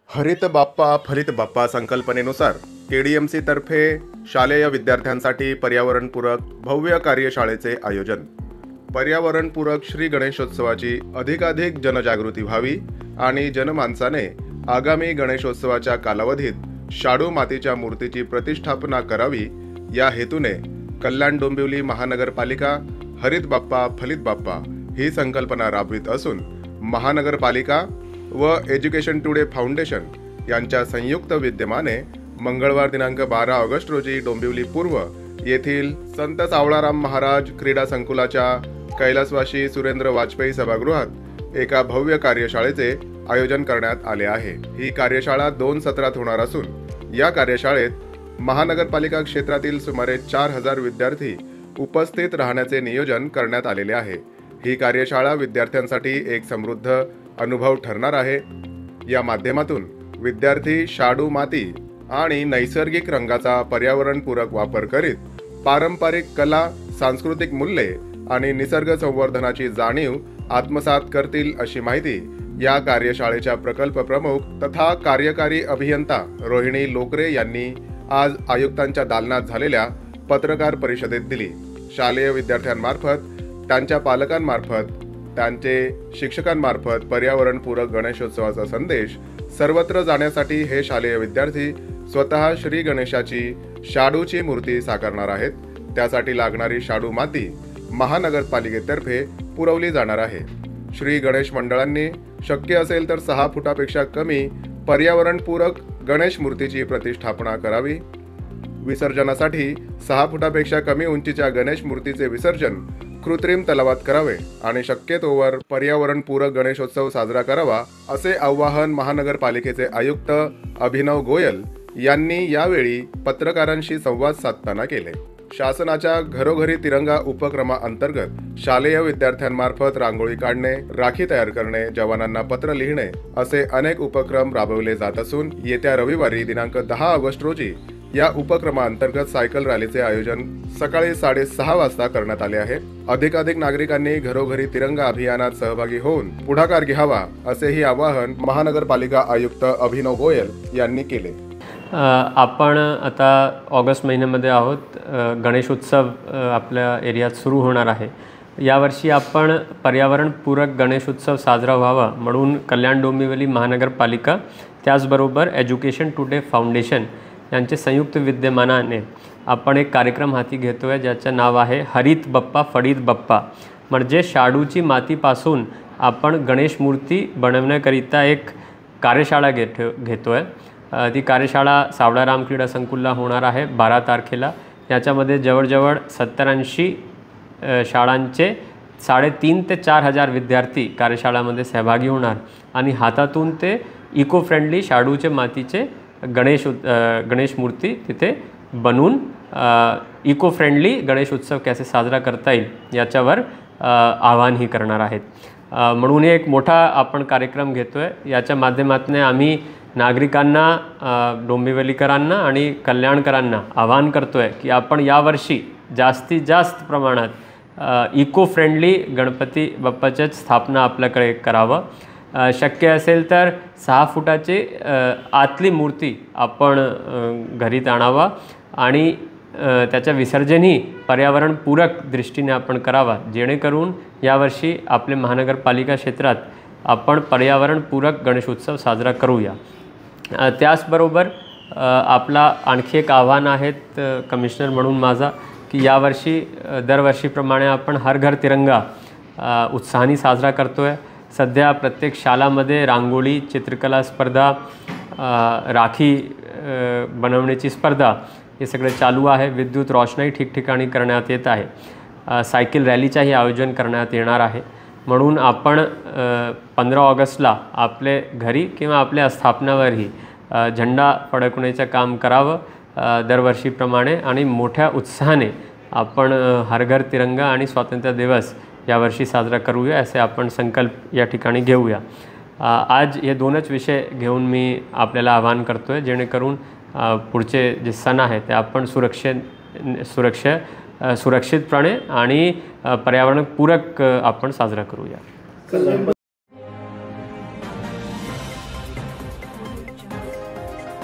हरित बाप्पा फलित बाप्पा संकल्पनेनुसार केडीएमसी तर्फे शालेय विद्यार्थ्यांसाठी पर्यावरणपूरक भव्य कार्यशाळेचे आयोजन। पर्यावरणपूरक श्री गणेशोत्सवाची अधिकाधिक जनजागृती व्हावी आणि जनमानसाने आगामी गणेशोत्सवाच्या कालावधीत शाडू मातीच्या मूर्तीची प्रतिष्ठापना करावी या हेतूने कल्याण डोंबिवली महानगरपालिका हरित बाप्पा फलित बाप्पा ही संकल्पना राबवित असून महानगरपालिका व एज्युकेशन टुडे फाउंडेशन यांच्या संयुक्त विद्यमाने मंगळवार दिनांक 12 ऑगस्ट रोजी डोंबिवली पूर्व येथील संत सावळाराम महाराज क्रीडा संकुलाच्या कैलासवासी सुरेंद्र वाजपेयी सभागृहात एका भव्य कार्यशाळेचे आयोजन करण्यात आले आहे। ही कार्यशाळा 2 सत्रात होणार असून या कार्यशाळेत महानगरपालिका क्षेत्रातील सुमारे 4000 विद्यार्थी उपस्थित राहण्याचे नियोजन करण्यात आलेले आहे। ही कार्यशाळा विद्यार्थ्यांसाठी एक समृद्ध अनुभव ठरणार आहे। या माध्यमातून विद्यार्थी शाडू माती आणि नैसर्गिक रंगाचा पर्यावरणपूरक वापर करीत पारंपरिक कला, सांस्कृतिक मूल्ये आणि निसर्ग संवर्धनाची जाणीव आत्मसात करतील अशी माहिती या कार्यशाळेच्या प्रकल्प प्रमुख तथा कार्यकारी अभियंता रोहिणी लोकरे यांनी आज आयुक्तांच्या दालनात झालेल्या पत्रकार परिषदेत दिली। शालेय विद्यार्थ्यांमार्फत, त्यांच्या पालकांमार्फत, त्यांचे शिक्षकांमार्फत पर्यावरणपूरक गणेशोत्सवाचा संदेश सर्वत्र जाण्यासाठी हे शालेय विद्यार्थी स्वतः श्री गणेशाची शाडूची मूर्ती साकारणार आहेत। त्यासाठी लागणारी शाडू माती महानगरपालिकेतर्फे पुरवली जाणार आहे। श्री गणेश मंडळांनी शक्य असेल तर 6 फुटापेक्षा कमी पर्यावरणपूरक गणेश मूर्तीची प्रतिष्ठापना करावी। विसर्जनासाठी 6 फुटापेक्षा कमी उंचीच्या गणेश मूर्तीचे विसर्जन कृत्रिम तलावात करावे आणि शक्यतोवर पर्यावरणपूरक गणेशोत्सव साजरा करावा असे आवाहन महानगरपालिकेचे आयुक्त अभिनव गोयल यांनी यावेळी पत्रकारांशी संवाद साधताना केले। शासनाच्या घरोघरी तिरंगा उपक्रमाअंतर्गत शालेय विद्यार्थ्यांमार्फत रांगोळी काढणे, राखी तयार करणे, जवानांना पत्र लिहिणे असे अनेक उपक्रम राबवले जात असून येत्या रविवारी दिनांक 10 ऑगस्ट रोजी या उपक्रमाअंतर्गत सायकल रॅलीचे आयोजन सकाळी 6:30 वाजता करण्यात आले आहे। अधिकाधिक नागरिकांनी घरोघरी तिरंगा अभियानात सहभागी होऊन पुढाकार घ्यावा असेही आवाहन महानगरपालिका आयुक्त अभिनव गोयल यांनी केले। आपण आता ऑगस्ट महिन्यामध्ये आहोत। गणेशोत्सव आपल्या एरियात सुरू होणार आहे। यावर्षी आपण पर्यावरणपूरक गणेशोत्सव साजरा व्हावा म्हणून कल्याण डोंबिवली महानगरपालिका त्याचबरोबर एज्युकेशन टुडे फाउंडेशन यांचे संयुक्त विद्यमानाने आपण एक कार्यक्रम हाती घेतोय ज्याचं नाव आहे हरित बाप्पा फलित बाप्पा। म्हणजे शाडूची मातीपासून आपण गणेश मूर्ती बनवण्याकरिता एक कार्यशाळा घेतोय। ती कार्यशाळा सावळाराम क्रीडा संकुलला होणार आहे 12 तारखेला। याच्यामध्ये जवळजवळ 70-80 शाळांचे 3,500 ते 4,000 विद्यार्थी कार्यशाळामध्ये सहभागी होणार आणि हातातून ते इको फ्रेंडली शाडूचे मातीचे गणेश मूर्ती तिथे बनवून इको फ्रेंडली गणेश उत्सव कसे साजरा करता येईल याच्यावर आवाहनही करणार आहेत। म्हणून एक मोठा आपण कार्यक्रम घेतोय। याच्या माध्यमातून आम्ही नागरिकांना, डोंबिवलीकरांना आणि कल्याणकरांना आवाहन करतोय की आपण यावर्षी जास्तीत जास्त प्रमाणात इको फ्रेंडली गणपती बाप्पाची स्थापना आपल्याकडे करावं। शक्य असेल तर 6 फुटाची आतली मूर्ती आपण घरीत आणावा आणि त्याचं विसर्जनही पर्यावरणपूरक दृष्टीने आपण करावा जेणेकरून यावर्षी आपले महानगरपालिका क्षेत्रात आपण पर्यावरणपूरक गणेशोत्सव साजरा करूया। त्याचबरोबर आपला आणखी एक आव्हान आहे कमिशनर म्हणून माझा की यावर्षी दरवर्षीप्रमाणे आपण हर घर तिरंगा उत्साहाने साजरा करतोय। सध्या प्रत्येक शाळांमध्ये रांगोळी, चित्रकला स्पर्धा, राखी बनवण्याची स्पर्धा हे सगळे चालू आहे। विद्युत रोषणाई ठिकठिकाणी करण्यात येत आहे। सायकल रॅलीचंही आयोजन करण्यात येणार आहे। म्हणून आपण 15 ऑगस्टला आपले घरी किंवा आपल्या स्थापनावरही झेंडा फडकवण्याचं काम करावं दरवर्षीप्रमाणे आणि मोठ्या उत्साहाने आपण हर घर तिरंगा आणि स्वातंत्र्य दिवस यावर्षी साजरा करूया असे आपण संकल्प या ठिकाणी घेऊया। आज हे 2च विषय घेऊन मी आपल्याला आवाहन करतोय जेणेकरून पुढचे जे सण आहेत ते आपण सुरक्षितपणे आणि पर्यावरणपूरक आपण साजरा करूया।